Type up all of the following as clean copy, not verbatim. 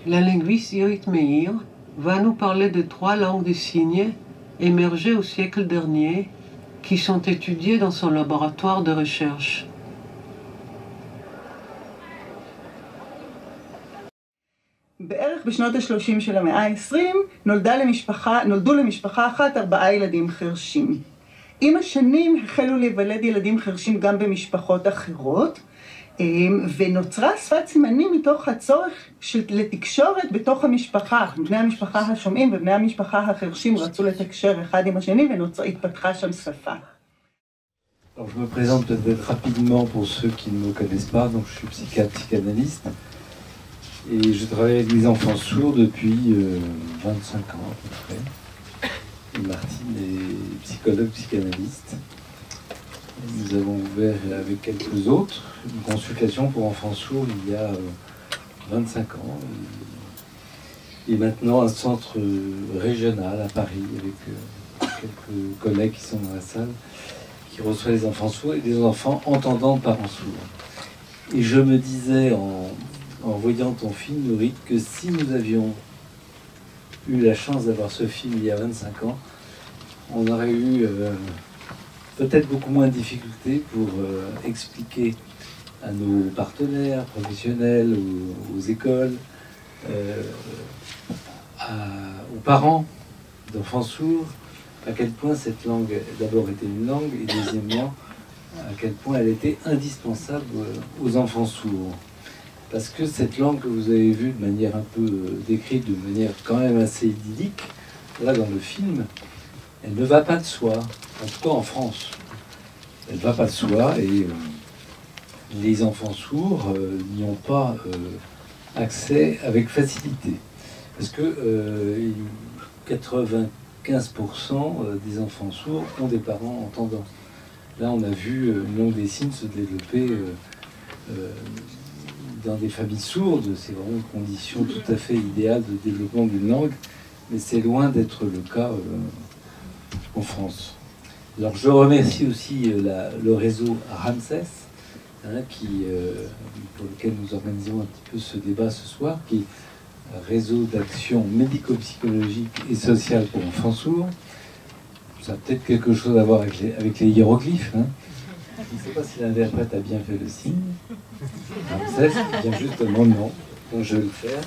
La linguiste Irit Meir va nous parler de 3 langues de signes émergées au siècle dernier qui sont étudiées dans son laboratoire de recherche. בערך בשנות ה-30 של המאה ה-20 נולדו למשפחה אחת 4 ילדים חרשים. עם השנים החלו להיוולד ילדים חרשים גם במשפחות אחרות, ונוצרה שפת סימנים מתוך הצורך לתקשורת בתוך המשפחה. בני המשפחה השומעים ובני המשפחה החרשים רצו לתקשר אחד עם השני והתפתחה שם שפה. Alors, je me présente peut-être rapidement pour ceux qui ne me connaissent pas. Donc, je suis psychiatre, psychanalyste et je travaille avec les enfants sourds depuis 25 ans à peu près. Et Martine est psychologue, psychanalyste. Nous avons ouvert avec quelques autres une consultation pour enfants sourds il y a 25 ans. Et maintenant un centre régional à Paris avec quelques collègues qui sont dans la salle, qui reçoit les enfants sourds et des enfants entendants de parents sourds. Et je me disais en voyant ton film, Nurit, que si nous avions eu la chance d'avoir ce film il y a 25 ans, on aurait eu peut-être beaucoup moins de difficultés pour expliquer à nos partenaires professionnels, aux écoles, aux parents d'enfants sourds, à quel point cette langue d'abord était une langue et deuxièmement à quel point elle était indispensable aux enfants sourds. Parce que cette langue que vous avez vue de manière un peu décrite, de manière quand même assez idyllique, là dans le film, elle ne va pas de soi, en tout cas en France. Elle ne va pas de soi et les enfants sourds n'y ont pas accès avec facilité. Parce que 95% des enfants sourds ont des parents entendants. Là, on a vu une langue des signes se développer dans des familles sourdes. C'est vraiment une condition tout à fait idéale de développement d'une langue, mais c'est loin d'être le cas en France. Alors je remercie aussi le réseau Ramsès, pour lequel nous organisons un petit peu ce débat ce soir, qui est un réseau d'action médico-psychologique et sociale pour enfants sourds. Ça a peut-être quelque chose à voir avec les hiéroglyphes. Je ne sais pas si l'interprète a bien fait le signe. Ramsès, bien justement non, donc je vais le faire.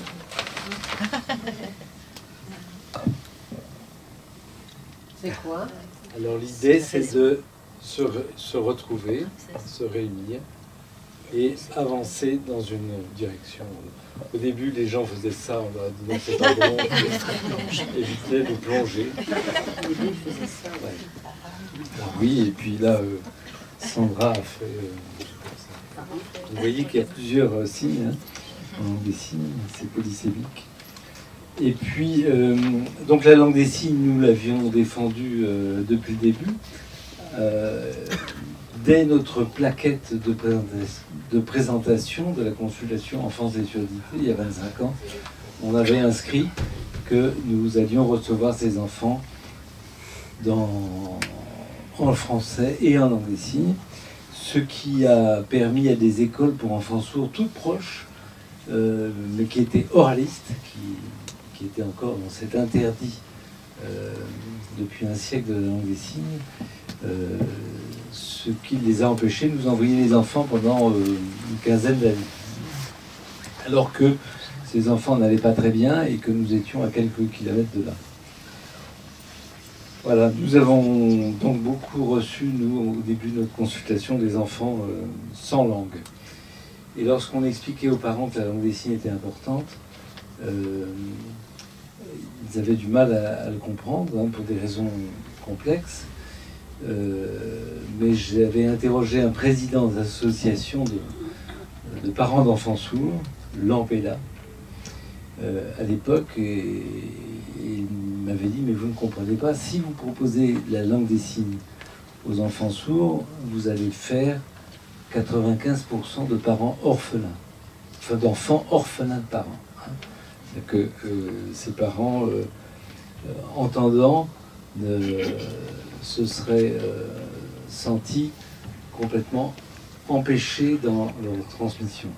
C'est quoi? Alors l'idée, c'est de se retrouver, se réunir et avancer dans une direction. Au début, les gens faisaient ça, on leur a dit non, c'est pas bon, éviter de plonger. Au début, ils faisaient ça, ouais. Oui, et puis là, Sandra a fait... vous voyez qu'il y a plusieurs signes, des signes, c'est polysémique. Et puis, donc la langue des signes, nous l'avions défendue depuis le début. Dès notre plaquette de présentation de la consultation Enfance et Surdité, il y a 25 ans, on avait inscrit que nous allions recevoir ces enfants en français et en langue des signes, ce qui a permis à des écoles pour enfants sourds toutes proches, mais qui étaient oralistes, qui était encore dans cet interdit depuis un siècle de la langue des signes, ce qui les a empêchés de nous envoyer les enfants pendant une quinzaine d'années. Alors que ces enfants n'allaient pas très bien et que nous étions à quelques kilomètres de là. Voilà, nous avons donc beaucoup reçu, nous, au début de notre consultation, des enfants sans langue. Et lorsqu'on expliquait aux parents que la langue des signes était importante, ils avaient du mal à le comprendre, pour des raisons complexes. Mais j'avais interrogé un président d'association de parents d'enfants sourds, Lampéla, à l'époque, et il m'avait dit « Mais vous ne comprenez pas, si vous proposez la langue des signes aux enfants sourds, vous allez faire 95% de parents orphelins, enfin d'enfants orphelins de parents. » Que ces parents entendants se seraient sentis complètement empêchés dans leur transmission.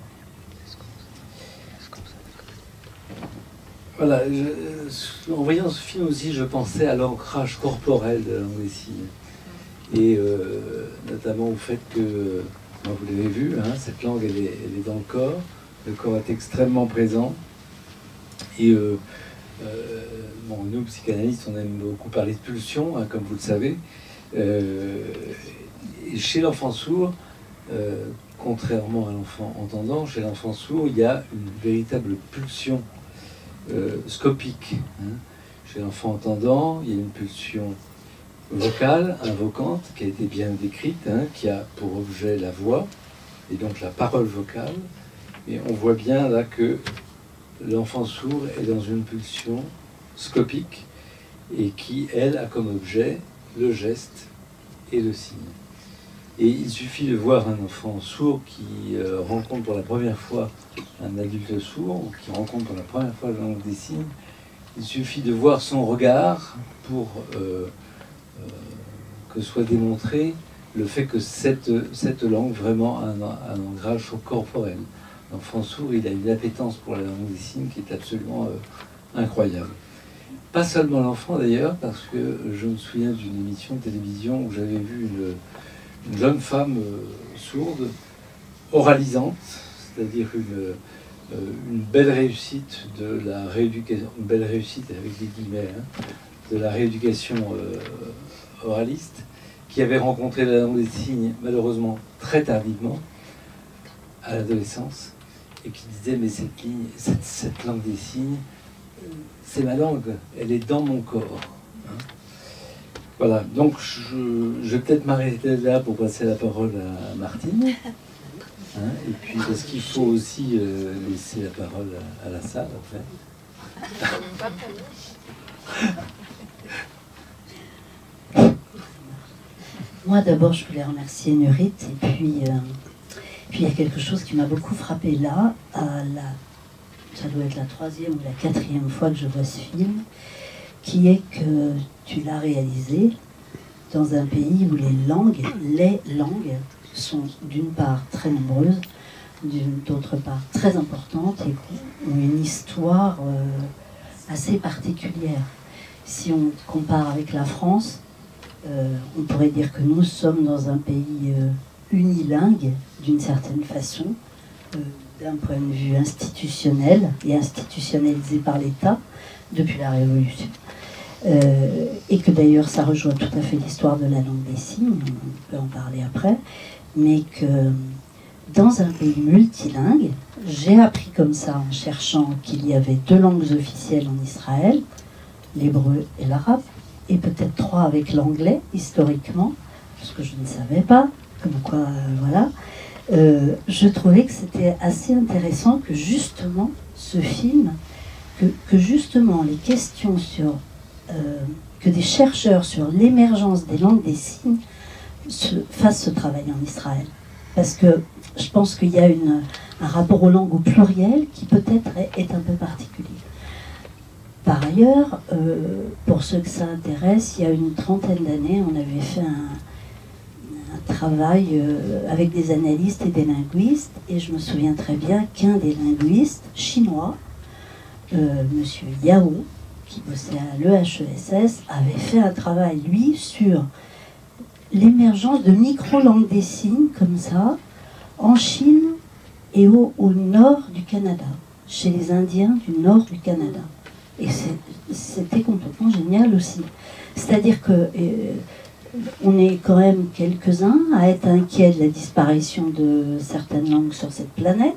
Voilà, en voyant ce film aussi, je pensais à l'ancrage corporel de la langue des signes. Et notamment au fait que, vous l'avez vu, hein, cette langue, elle est dans le corps est extrêmement présent. Et bon, nous, psychanalystes, on aime beaucoup parler de pulsion, hein, comme vous le savez. Et chez l'enfant sourd, contrairement à l'enfant entendant, chez l'enfant sourd, il y a une véritable pulsion scopique. Hein. Chez l'enfant entendant, il y a une pulsion vocale, invocante, qui a été bien décrite, hein, qui a pour objet la voix, et donc la parole vocale. Et on voit bien là que l'enfant sourd est dans une pulsion scopique, et qui, elle, a comme objet le geste et le signe. Et il suffit de voir un enfant sourd qui rencontre pour la première fois un adulte sourd, ou qui rencontre pour la première fois la langue des signes. Il suffit de voir son regard pour que soit démontré le fait que cette langue vraiment a un ancrage corporel. L'enfant sourd, il a une appétence pour la langue des signes qui est absolument incroyable. Pas seulement l'enfant d'ailleurs, parce que je me souviens d'une émission de télévision où j'avais vu une jeune femme sourde, oralisante, c'est-à-dire une belle réussite de la rééducation, une belle réussite avec des guillemets, hein, de la rééducation oraliste, qui avait rencontré la langue des signes malheureusement très tardivement, à l'adolescence, et qui disait mais cette langue des signes, c'est ma langue, elle est dans mon corps. Hein. Voilà, donc je vais peut-être m'arrêter là pour passer la parole à Martine. Hein, et puis parce qu'il faut aussi laisser la parole à la salle, en fait. Moi d'abord je voulais remercier Nurit, et puis il y a quelque chose qui m'a beaucoup frappé là, ça doit être la 3e ou la 4e fois que je vois ce film, qui est que tu l'as réalisé dans un pays où les langues sont d'une part très nombreuses, d'autre part très importantes et ont une histoire assez particulière. Si on compare avec la France, on pourrait dire que nous sommes dans un pays unilingue d'une certaine façon, d'un point de vue institutionnel et institutionnalisé par l'État depuis la Révolution. Et que d'ailleurs ça rejoint tout à fait l'histoire de la langue des signes, on peut en parler après, mais que dans un pays multilingue, j'ai appris comme ça en cherchant qu'il y avait 2 langues officielles en Israël, l'hébreu et l'arabe, et peut-être 3 avec l'anglais, historiquement, parce que je ne savais pas, comme quoi, voilà. Je trouvais que c'était assez intéressant que justement ce film, que justement les questions sur, que des chercheurs sur l'émergence des langues des signes fassent ce travail en Israël. Parce que je pense qu'il y a un rapport aux langues au pluriel qui peut-être est un peu particulier. Par ailleurs, pour ceux que ça intéresse, il y a une 30aine d'années, on avait fait un travail avec des analystes et des linguistes, et je me souviens très bien qu'un des linguistes chinois, monsieur Yao, qui bossait à l'EHESS, avait fait un travail, lui, sur l'émergence de micro-langues des signes, comme ça, en Chine et au nord du Canada, chez les Indiens du nord du Canada. Et c'était complètement génial aussi. C'est-à-dire que on est quand même quelques-uns à être inquiets de la disparition de certaines langues sur cette planète,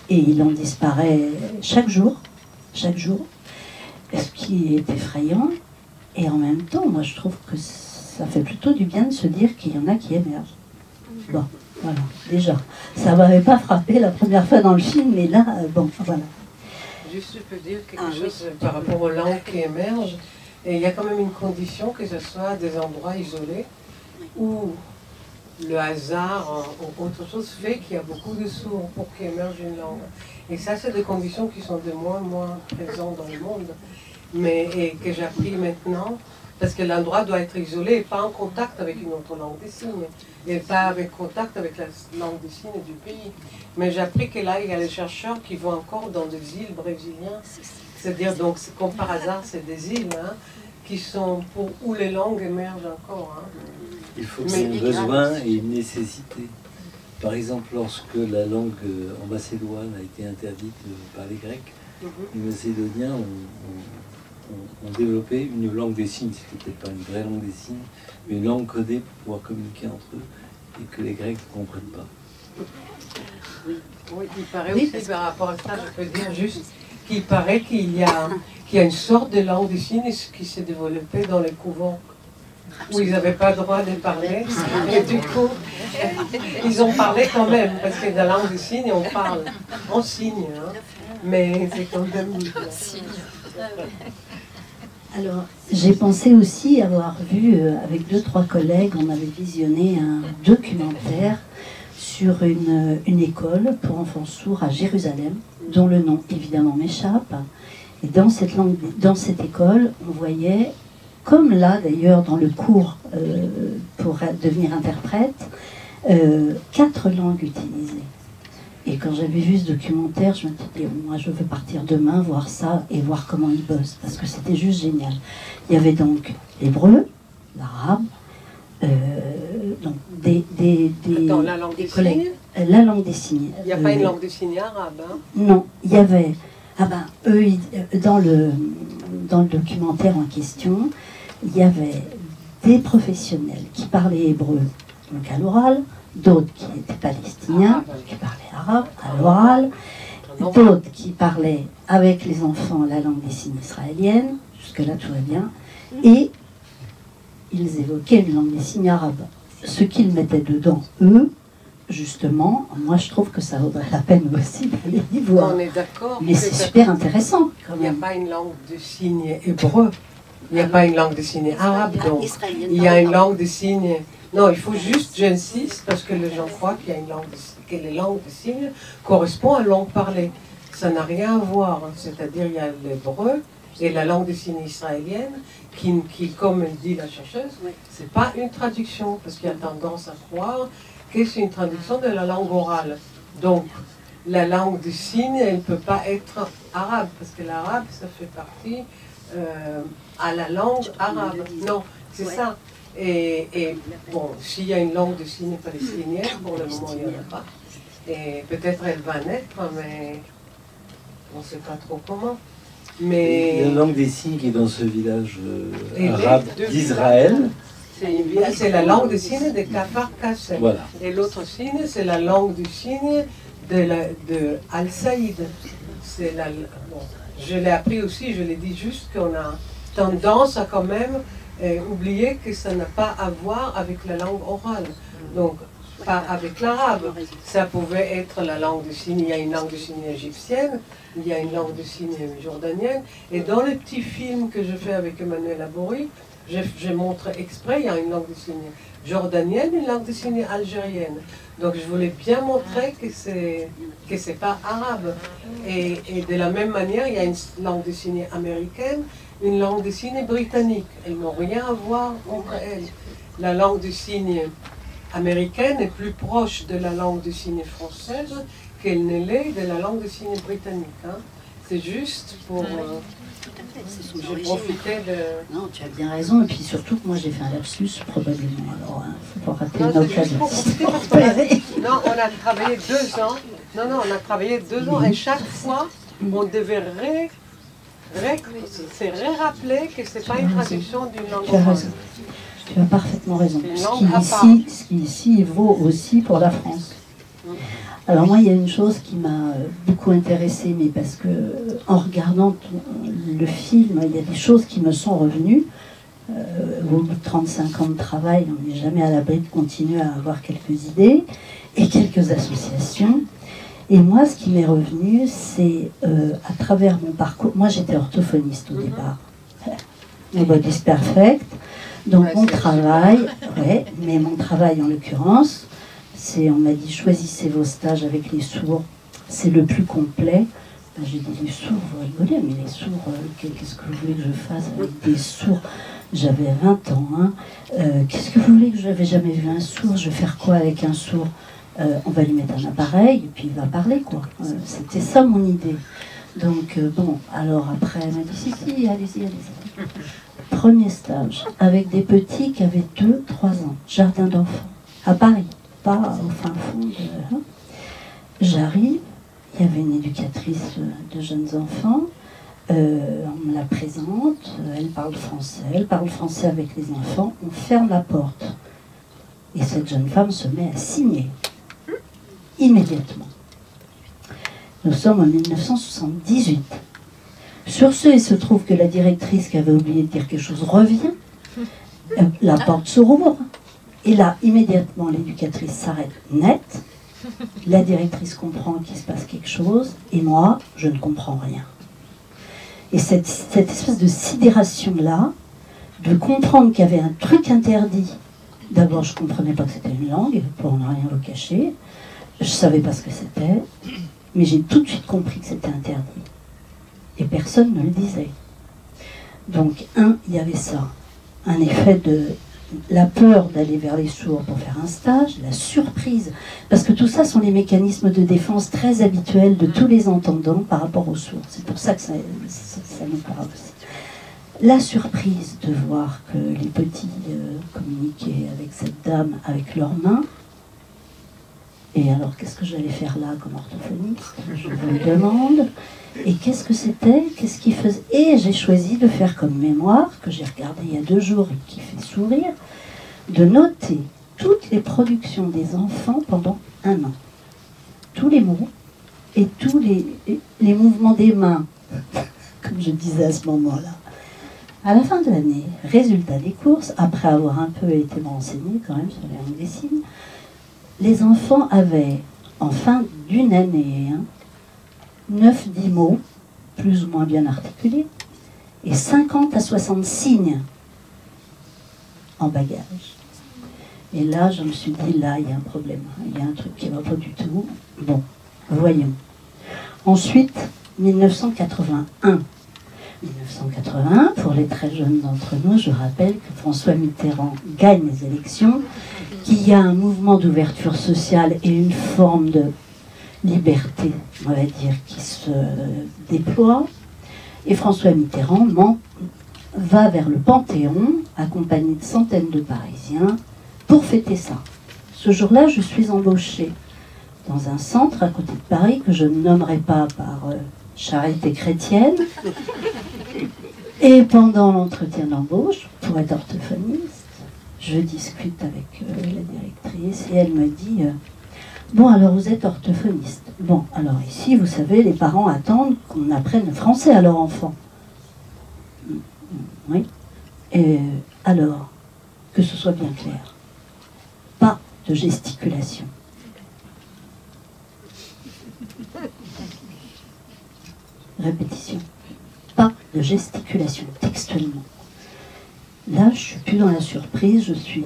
et il en disparaît chaque jour, ce qui est effrayant. Et en même temps, moi je trouve que ça fait plutôt du bien de se dire qu'il y en a qui émergent. Bon, voilà, déjà. Ça ne m'avait pas frappé la première fois dans le film, mais là, bon, voilà. Juste, je peux dire quelque chose par rapport aux langues qui émergent. Et il y a quand même une condition, que ce soit des endroits isolés où le hasard ou autre chose fait qu'il y a beaucoup de sourds pour qu'émerge une langue. Et ça, c'est des conditions qui sont de moins en moins présentes dans le monde, et que j'ai appris maintenant, parce que l'endroit doit être isolé et pas en contact avec une autre langue des signes, et pas avec contact avec la langue des signes du pays. Mais j'ai appris que là, il y a des chercheurs qui vont encore dans des îles brésiliennes C'est-à-dire, donc, comme par hasard, c'est des îles hein, qui sont où les langues émergent encore. Hein. Il faut qu'il y ait un besoin et une nécessité. Par exemple, lorsque la langue en macédoine a été interdite par les Grecs, les Macédoniens ont développé une langue des signes. C'était peut-être pas une vraie langue des signes, mais une langue codée pour pouvoir communiquer entre eux et que les Grecs ne comprennent pas. Oui, il paraît aussi, par rapport à ça, je peux dire juste qu'il paraît qu'il y a une sorte de langue des signes qui s'est développée dans les couvents, où ils n'avaient pas le droit de parler. Et du coup, ils ont parlé quand même, parce que dans la langue des signes, on parle en signe, hein, mais c'est quand même... Alors, j'ai pensé aussi avoir vu, avec 2-3 collègues, on avait visionné un documentaire sur une école pour enfants sourds à Jérusalem, dont le nom évidemment m'échappe. Et dans cette école, on voyait, comme là d'ailleurs dans le cours pour devenir interprète, 4 langues utilisées. Et quand j'avais vu ce documentaire, je me disais, moi je veux partir demain voir ça et voir comment ils bossent, parce que c'était juste génial. Il y avait donc l'hébreu, l'arabe, donc Attends, la langue des signes ? La langue des signes. Il n'y a pas une langue des signes arabe, hein ? Non, il y avait... Ah ben, eux, dans le documentaire en question, il y avait des professionnels qui parlaient hébreu, donc à l'oral, d'autres qui étaient palestiniens, qui parlaient arabe à l'oral, d'autres qui parlaient avec les enfants la langue des signes israélienne, jusque-là tout va bien, et ils évoquaient une langue des signes arabe. Ce qu'ils mettaient dedans, eux, justement, moi je trouve que ça vaudrait la peine aussi d'aller y voir. On est d'accord. Mais c'est super intéressant quand Il n'y a même. pas une langue de signes hébreu, il n'y a pas une langue de signes arabe, donc il y a une langue de signes... Non, il faut juste, j'insiste, parce que les gens croient qu'il y a une langue que les langues de signes correspondent à la langue parlée. Ça n'a rien à voir, c'est-à-dire il y a l'hébreu et la langue de signes israélienne qui, comme elle dit la chercheuse, c'est pas une traduction, parce qu'il y a tendance à croire que c'est une traduction de la langue orale. Donc, la langue de signes, elle ne peut pas être arabe, parce que l'arabe, ça fait partie à la langue arabe. Non, c'est ça. Et bon, s'il y a une langue de signes palestinienne, pour le moment, il n'y en a pas. Et peut-être elle va naître, mais on ne sait pas trop comment. Mais... La langue des signes qui est dans ce village arabe d'Israël. C'est la langue des signes de Kafar Kassem. Voilà. Et l'autre signe, c'est la langue du signe de Al-Saïd. Bon, je l'ai appris aussi, je l'ai dit juste qu'on a tendance à quand même oublier que ça n'a pas à voir avec la langue orale. Donc, pas avec l'arabe. Ça pouvait être la langue de signes. Il y a une langue de signes égyptienne, il y a une langue de signes jordanienne. Et dans les petits films que je fais avec Emmanuel Abouri, je montre exprès, il y a une langue de signes jordanienne, une langue de signes algérienne. Donc je voulais bien montrer que c'est pas arabe. Et de la même manière, il y a une langue de signes américaine, une langue de signes britannique. Elles n'ont rien à voir entre elles. La langue de signes américaine est plus proche de la langue de signes française qu'elle ne l'est de la langue de signes britannique. Hein. C'est juste pour... j'ai profité de... Non, tu as bien raison. Et puis surtout que moi j'ai fait un lapsus, probablement. Alors, il faut pas rater Non, une occasion. Non, on a travaillé 2 ans. Non, on a travaillé 2 ans. Et chaque fois, on devait rappeler que ce n'est pas une traduction d'une langue orale. Tu as parfaitement raison. Ce qui ici vaut aussi pour la France. Alors moi, il y a une chose qui m'a beaucoup intéressée, mais parce que en regardant le film, il y a des choses qui me sont revenues. Au bout de 35 ans de travail, on n'est jamais à l'abri de continuer à avoir quelques idées et quelques associations. Et moi, ce qui m'est revenu, c'est à travers mon parcours... Moi, j'étais orthophoniste au départ. Nobody's perfect. Donc mon travail, mais mon travail en l'occurrence, on m'a dit choisissez vos stages avec les sourds, c'est le plus complet. Ben, j'ai dit les sourds, vous rigolez, mais les sourds, qu'est-ce que vous voulez que je fasse avec des sourds? J'avais 20 ans, hein. Qu'est-ce que vous voulez que je n'avais jamais vu un sourd? Je vais faire quoi avec un sourd? On va lui mettre un appareil et puis il va parler, quoi. C'était ça mon idée. Donc, bon, alors après, elle m'a dit, si, allez-y. Premier stage, avec des petits qui avaient 2-3 ans, jardin d'enfants, à Paris, pas au fin fond de... J'arrive, il y avait une éducatrice de jeunes enfants, on me la présente, elle parle français avec les enfants, on ferme la porte. Et cette jeune femme se met à signer, immédiatement. Nous sommes en 1978. Sur ce, il se trouve que la directrice qui avait oublié de dire quelque chose revient, la porte se rouvre, et là, immédiatement, l'éducatrice s'arrête net, la directrice comprend qu'il se passe quelque chose, et moi, je ne comprends rien. Et cette espèce de sidération-là, de comprendre qu'il y avait un truc interdit, d'abord, je ne comprenais pas que c'était une langue, pour ne rien vous cacher, je ne savais pas ce que c'était, mais j'ai tout de suite compris que c'était interdit. Et personne ne le disait. Donc, il y avait ça, un effet de la peur d'aller vers les sourds pour faire un stage, la surprise, parce que tout ça sont les mécanismes de défense très habituels de tous les entendants par rapport aux sourds. C'est pour ça que ça nous parle aussi. La surprise de voir que les petits communiquaient avec cette dame avec leurs mains. Et alors, qu'est-ce que j'allais faire là comme orthophoniste? Je me demande. Et qu'est-ce que c'était? Qu'est-ce qu'il faisait? Et j'ai choisi de faire comme mémoire, que j'ai regardé il y a 2 jours et qui fait sourire, de noter toutes les productions des enfants pendant 1 an. Tous les mots et tous les mouvements des mains, comme je disais à ce moment-là. À la fin de l'année, résultat des courses, après avoir un peu été renseigné quand même sur les langues des signes, les enfants avaient, en fin d'une année, 9-10 mots, plus ou moins bien articulés, et 50 à 60 signes en bagage. Et là, je me suis dit, là, il y a un problème, il y a un truc qui ne va pas du tout. Bon, voyons. Ensuite, 1981. 1981, pour les très jeunes d'entre nous, je rappelle que François Mitterrand gagne les élections, qu'il y a un mouvement d'ouverture sociale et une forme de liberté, on va dire, qui se déploie. Et François Mitterrand va vers le Panthéon, accompagné de centaines de Parisiens, pour fêter ça. Ce jour-là, je suis embauchée dans un centre à côté de Paris, que je ne nommerai pas par charité chrétienne. Et pendant l'entretien d'embauche, pour être orthophoniste, je discute avec la directrice et elle me dit bon, alors vous êtes orthophoniste. Bon, alors ici, vous savez, les parents attendent qu'on apprenne le français à leur enfant. Oui. Et alors, que ce soit bien clair, pas de gesticulation. Répétition. Pas de gesticulation, textuellement. Là, je ne suis plus dans la surprise, je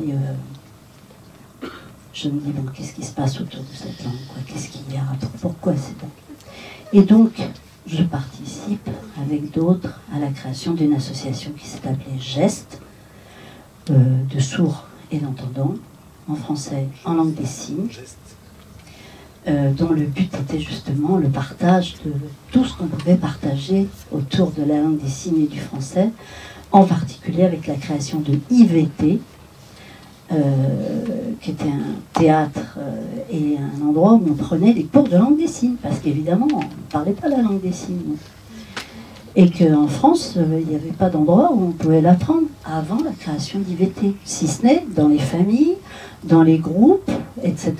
me dis, bon, qu'est-ce qui se passe autour de cette langue, qu'est-ce qu'il y a, pourquoi c'est bon. Et donc, je participe avec d'autres à la création d'une association qui s'est appelée GEST, de sourds et d'entendants, en français, en langue des signes, dont le but était justement le partage de tout ce qu'on pouvait partager autour de la langue des signes et du français, en particulier avec la création de IVT, qui était un théâtre et un endroit où on prenait des cours de langue des signes, parce qu'évidemment, on ne parlait pas la langue des signes. Et qu'en France, il n'y avait pas d'endroit où on pouvait l'apprendre avant la création d'IVT, si ce n'est dans les familles, dans les groupes, etc.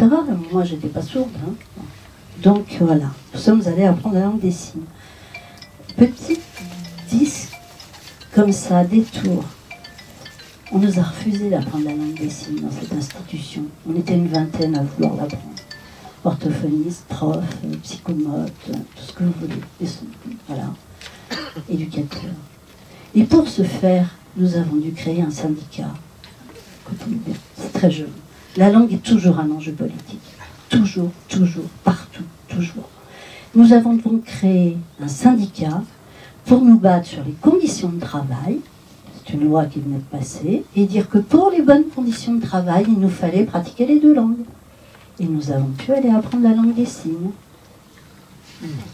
Moi, je n'étais pas sourde. Hein. Donc voilà, nous sommes allés apprendre la langue des signes. Petit disque, comme ça, détour. On nous a refusé d'apprendre la langue des signes dans cette institution. On était une vingtaine à vouloir l'apprendre. Orthophonistes, profs, psychomotes, tout ce que vous voulez. Voilà. Éducateurs. Et pour ce faire, nous avons dû créer un syndicat. C'est très jeune. La langue est toujours un enjeu politique. Toujours, toujours, partout, toujours. Nous avons donc créé un syndicat pour nous battre sur les conditions de travail. C'est une loi qui venait de passer. Et dire que pour les bonnes conditions de travail, il nous fallait pratiquer les 2 langues. Et nous avons pu aller apprendre la langue des signes.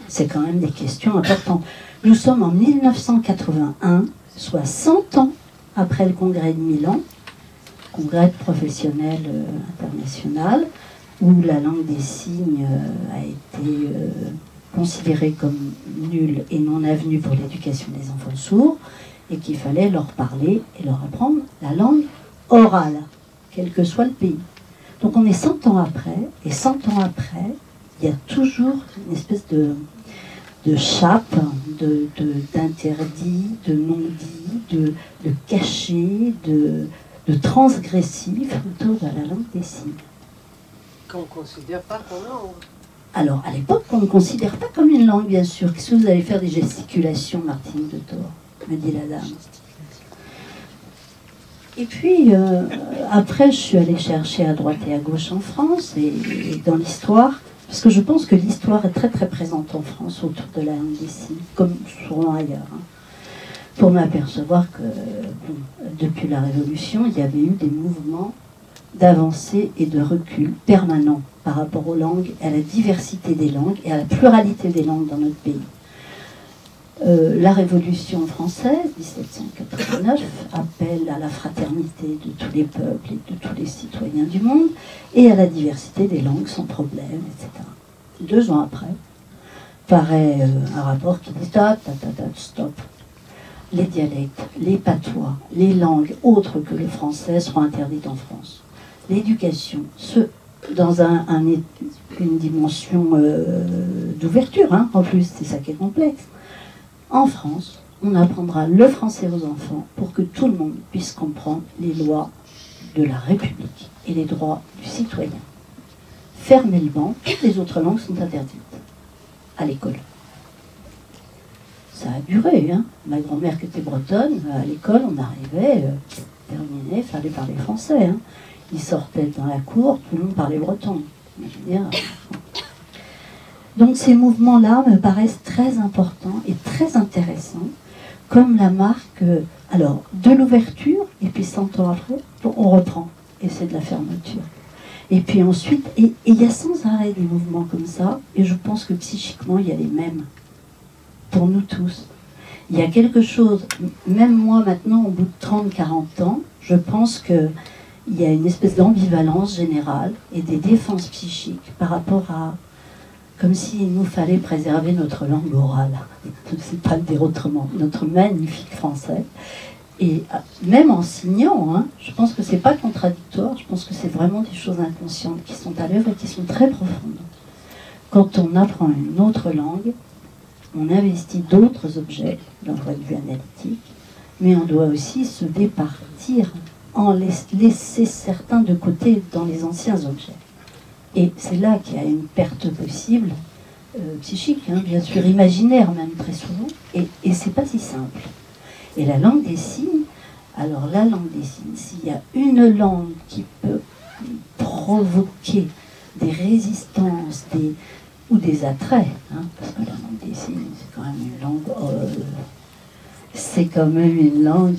C'est quand même des questions importantes. Nous sommes en 1981, soit 100 ans après le congrès de Milan, congrès professionnel international, où la langue des signes a été considérée comme nulle et non avenue pour l'éducation des enfants sourds, et qu'il fallait leur parler et leur apprendre la langue orale, quel que soit le pays. Donc on est 100 ans après, et 100 ans après, il y a toujours une espèce de chape, d'interdit, de non-dit, de caché, de transgressif autour de la langue des signes. Qu'on ne considère pas comme langue. Alors, à l'époque, on ne considère pas comme une langue, bien sûr. Qu'est-ce que vous allez faire des gesticulations, Martine de Thor, me dit la dame. Et puis, après, je suis allée chercher à droite et à gauche en France, et dans l'histoire, parce que je pense que l'histoire est très très présente en France autour de la langue des signes, comme souvent ailleurs. Hein, pour m'apercevoir que, depuis la Révolution, il y avait eu des mouvements d'avancée et de recul permanents par rapport aux langues, à la diversité des langues et à la pluralité des langues dans notre pays. La Révolution française, 1789, appelle à la fraternité de tous les peuples et de tous les citoyens du monde et à la diversité des langues sans problème, etc. 2 ans après, paraît un rapport qui dit stop. Les dialectes, les patois, les langues autres que le français seront interdites en France. L'éducation, dans une dimension d'ouverture, hein, en plus, c'est ça qui est complexe. En France, on apprendra le français aux enfants pour que tout le monde puisse comprendre les lois de la République et les droits du citoyen. Fermez-le, toutes les autres langues sont interdites à l'école. Ça a duré, hein. Ma grand-mère qui était bretonne, à l'école, on arrivait, terminé, il fallait parler français. Hein. Ils sortaient dans la cour, tout le monde parlait breton. Je veux dire, donc ces mouvements-là me paraissent très importants et très intéressants, comme la marque, alors, de l'ouverture, et puis 100 ans après, on reprend, et c'est de la fermeture. Et puis ensuite, et il y a sans arrêt des mouvements comme ça, et je pense que psychiquement, il y a les mêmes. Pour nous tous. Il y a quelque chose, même moi maintenant, au bout de 30-40 ans, je pense qu'il y a une espèce d'ambivalence générale et des défenses psychiques par rapport à, comme s'il nous fallait préserver notre langue orale, je ne sais pas le dire autrement, notre magnifique français. Et même en signant, hein, je pense que c'est pas contradictoire, je pense que c'est vraiment des choses inconscientes qui sont à l'œuvre et qui sont très profondes. Quand on apprend une autre langue, on investit d'autres objets d'un point de vue analytique, mais on doit aussi se départir, en laisser certains de côté dans les anciens objets. Et c'est là qu'il y a une perte possible, psychique, hein, bien sûr, imaginaire même très souvent, et c'est pas si simple. Et la langue des signes, alors la langue des signes, s'il y a une langue qui peut provoquer des résistances, ou des attraits, hein, parce que la langue des signes, c'est quand même une langue,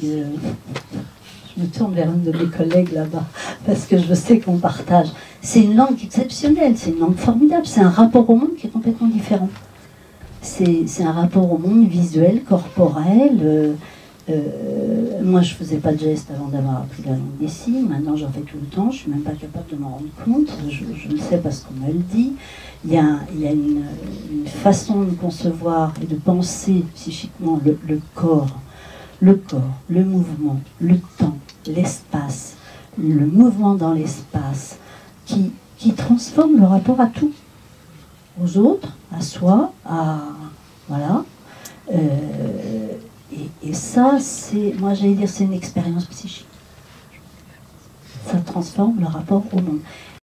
je me tourne vers une de mes collègues là-bas, parce que je sais qu'on partage. C'est une langue exceptionnelle, c'est une langue formidable, c'est un rapport au monde qui est complètement différent. C'est un rapport au monde visuel, corporel. Moi, je faisais pas de gestes avant d'avoir appris la langue des signes. Maintenant, j'en fais tout le temps. Je suis même pas capable de m'en rendre compte. Je le sais parce qu'on me le dit. Il y a une façon de concevoir et de penser psychiquement le corps, le mouvement, le temps, l'espace, le mouvement dans l'espace, qui transforme le rapport à tout, aux autres, à soi, voilà. Et ça, moi j'allais dire, c'est une expérience psychique. Ça transforme le rapport au monde.